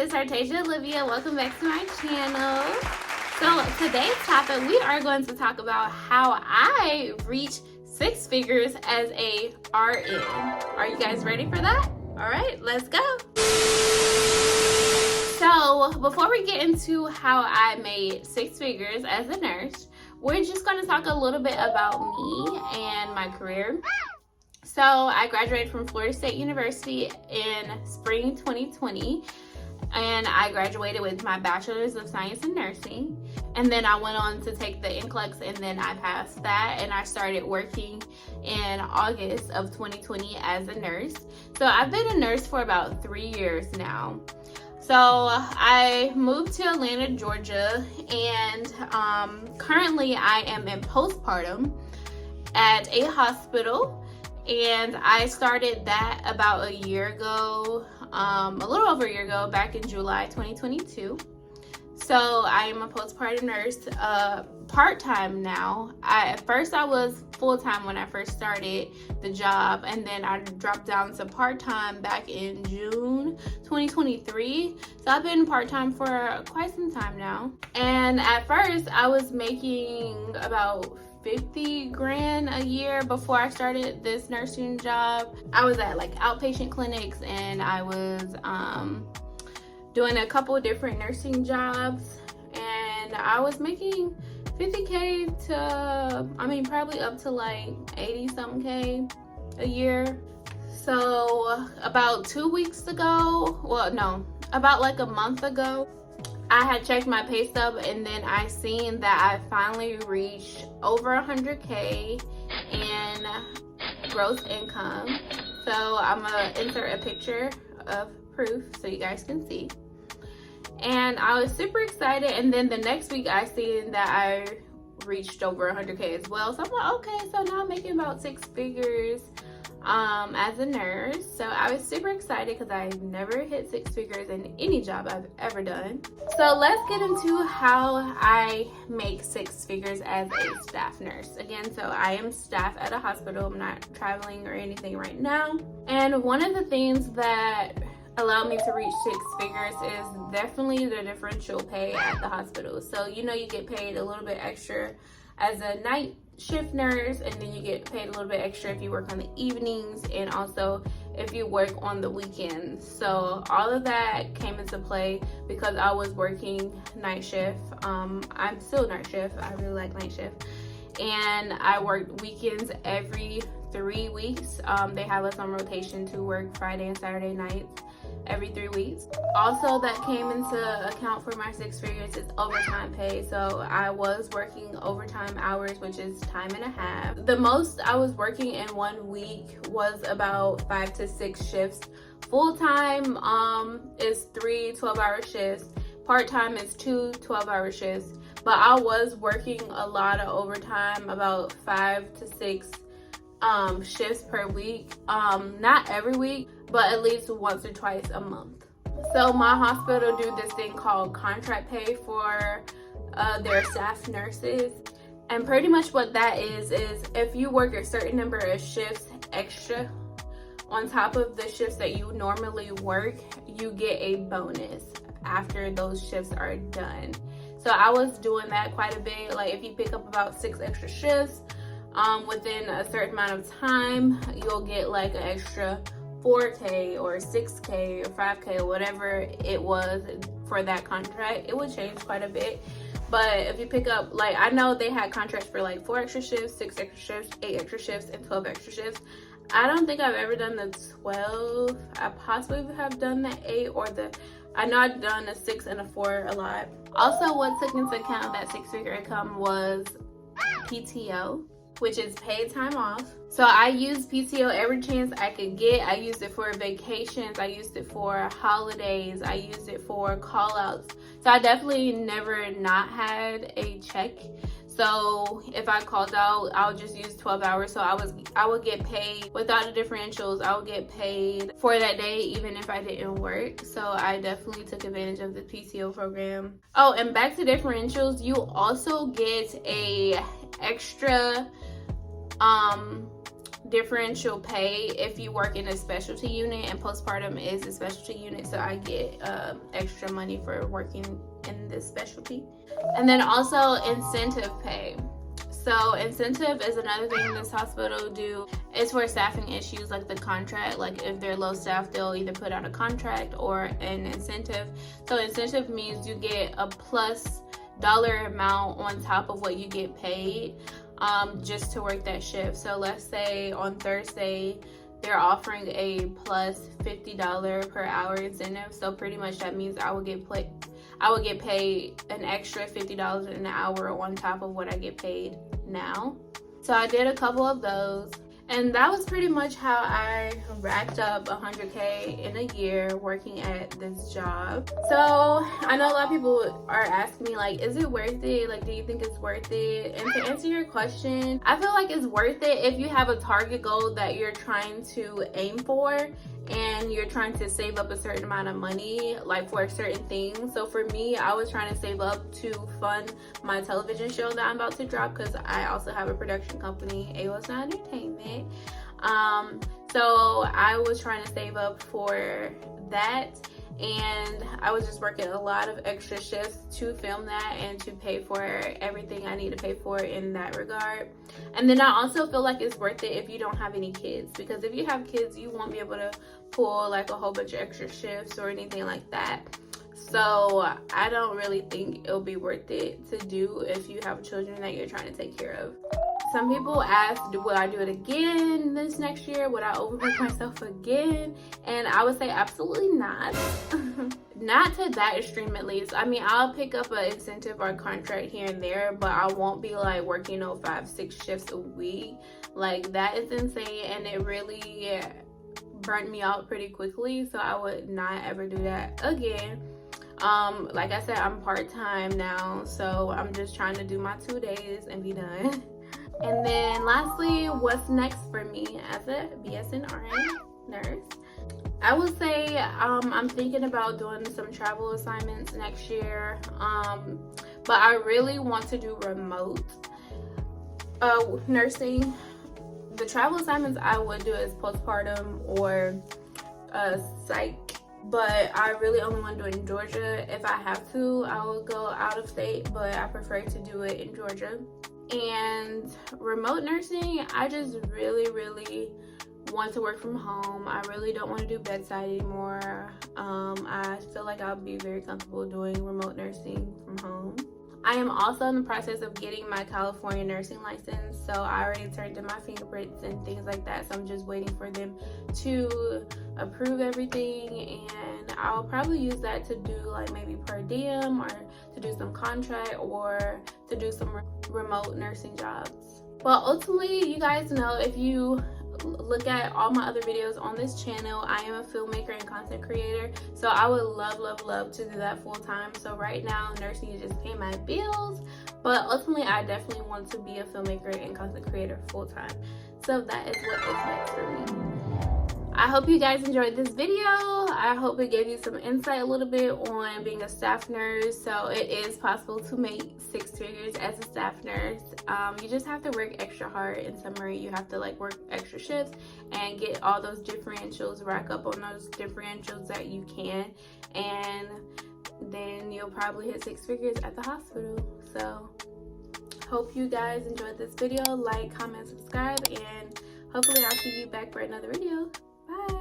it's Artasia Olivia. Welcome back to my channel. So today's topic, we are going to talk about how I reach 6 figures as a RN. Are you guys ready for that? All right, let's go. So before we get into how I made 6 figures as a nurse, we're just going to talk a little bit about me and my career. So I graduated from Florida State University in spring 2020, and I graduated with my Bachelor's of Science in Nursing. And then I went on to take the NCLEX, and then I passed that, and I started working in August of 2020 as a nurse. So I've been a nurse for about 3 years now. So I moved to Atlanta, Georgia, and currently I am in postpartum at a hospital. And I started that about a year ago, a little over a year ago, back in July 2022. So I am a postpartum nurse, part-time now. At first I was full-time when I first started the job, and then I dropped down to part-time back in June 2023. So I've been part-time for quite some time now. And at first I was making about 50 grand a year before I started this nursing job. I was at like outpatient clinics, and I was doing a couple of different nursing jobs, and I was making 50K to, probably up to like 80 something K a year. So about 2 weeks ago, about like a month ago, I had checked my pay stub, and then I seen that I finally reached over 100K in gross income. So I'm gonna insert a picture of proof so you guys can see. And I was super excited, and then the next week I seen that I reached over 100K as well. So I'm like, okay, so now I'm making about 6 figures as a nurse. So I was super excited because I never hit 6 figures in any job I've ever done. So let's get into how I make 6 figures as a staff nurse. Again, so I am staff at a hospital. I'm not traveling or anything right now. And one of the things that allowed me to reach 6 figures is definitely the differential pay at the hospital. So you get paid a little bit extra as a night shift nurse, and then you get paid a little bit extra if you work on the evenings, and also if you work on the weekends. So all of that came into play because I was working night shift. I'm still night shift. I really like night shift. And I worked weekends every 3 weeks. They have us on rotation to work Friday and Saturday nights every 3 weeks. Also, that came into account for my 6 figures is overtime pay. So I was working overtime hours, which is time and a half. The most I was working in 1 week was about 5 to 6 shifts. Full-time is 3 12-hour shifts. Part-time is 2 12-hour shifts. But I was working a lot of overtime, about 5 to 6 shifts per week. Not every week, but at least once or twice a month. So my hospital do this thing called contract pay for their staff nurses. And pretty much what that is if you work a certain number of shifts extra on top of the shifts that you normally work, you get a bonus after those shifts are done. So I was doing that quite a bit. Like if you pick up about 6 extra shifts within a certain amount of time, you'll get like an extra 4K or 6K or 5K or whatever it was for that contract. It would change quite a bit. But if you pick up, like I know they had contracts for like 4 extra shifts, 6 extra shifts, 8 extra shifts, and 12 extra shifts. I don't think I've ever done the 12. I possibly have done the 8 or I know I've done a 6 and a 4 a lot. Also, what took into account that 6-figure income was PTO, which is paid time off. So I used PTO every chance I could get. I used it for vacations. I used it for holidays. I used it for call outs. So I definitely never not had a check. So if I called out, I would just use 12 hours. So I would get paid without the differentials. I would get paid for that day even if I didn't work. So I definitely took advantage of the PTO program. Oh, and back to differentials, you also get a extra differential pay if you work in a specialty unit, and postpartum is a specialty unit, so I get extra money for working in this specialty. And then also incentive pay. So incentive is another thing this hospital do. It's for staffing issues like the contract. Like if they're low staff, they'll either put out a contract or an incentive. So incentive means you get a plus dollar amount on top of what you get paid just to work that shift. So let's say on Thursday they're offering a plus $50 per hour incentive. So pretty much that means I would get paid an extra $50 an hour on top of what I get paid now. So I did a couple of those, and that was pretty much how I racked up 100K in a year working at this job. So I know a lot of people are asking me, like, is it worth it? Like, do you think it's worth it? And to answer your question, I feel like it's worth it if you have a target goal that you're trying to aim for, and you're trying to save up a certain amount of money, like for a certain thing. So for me, I was trying to save up to fund my television show that I'm about to drop, because I also have a production company, AOS Entertainment. So I was trying to save up for that, and I was just working a lot of extra shifts to film that and to pay for everything I need to pay for in that regard. And then I also feel like it's worth it if you don't have any kids, because if you have kids, you won't be able to pull like a whole bunch of extra shifts or anything like that. So I don't really think it'll be worth it to do if you have children that you're trying to take care of. Some people ask, will I do it again this next year? Would I overwork myself again? And I would say absolutely not. Not to that extreme, at least. I mean, I'll pick up an incentive or contract here and there, but I won't be like working 5-6 shifts a week. Like, that is insane, and it really burnt me out pretty quickly. So I would not ever do that again. Like I said, I'm part-time now, so I'm just trying to do my 2 days and be done. And then lastly, what's next for me as a BSN-RN nurse? I would say I'm thinking about doing some travel assignments next year, but I really want to do remote nursing. The travel assignments I would do is postpartum or psych, but I really only want to do it in Georgia. If I have to, I will go out of state, but I prefer to do it in Georgia. And remote nursing, I just really want to work from home. I really don't want to do bedside anymore. I feel like I'll be very comfortable doing remote nursing from home. I am also in the process of getting my California nursing license, so I already turned in my fingerprints and things like that, so I'm just waiting for them to approve everything, and I'll probably use that to do like maybe per diem, or to do some contract, or to do some remote nursing jobs. Well, ultimately, you guys know, if you look at all my other videos on this channel, I am a filmmaker and content creator, so I would love to do that full-time. So right now, nursing is just paying my bills, but ultimately I definitely want to be a filmmaker and content creator full-time. So that is what is next for me. I hope you guys enjoyed this video. I hope it gave you some insight a little bit on being a staff nurse. So it is possible to make 6 figures as a staff nurse. You just have to work extra hard. In summary, you have to like work extra shifts and get all those differentials, rack up on those differentials that you can, and then you'll probably hit 6 figures at the hospital. So hope you guys enjoyed this video. Like, comment, subscribe, and hopefully I'll see you back for another video. Bye.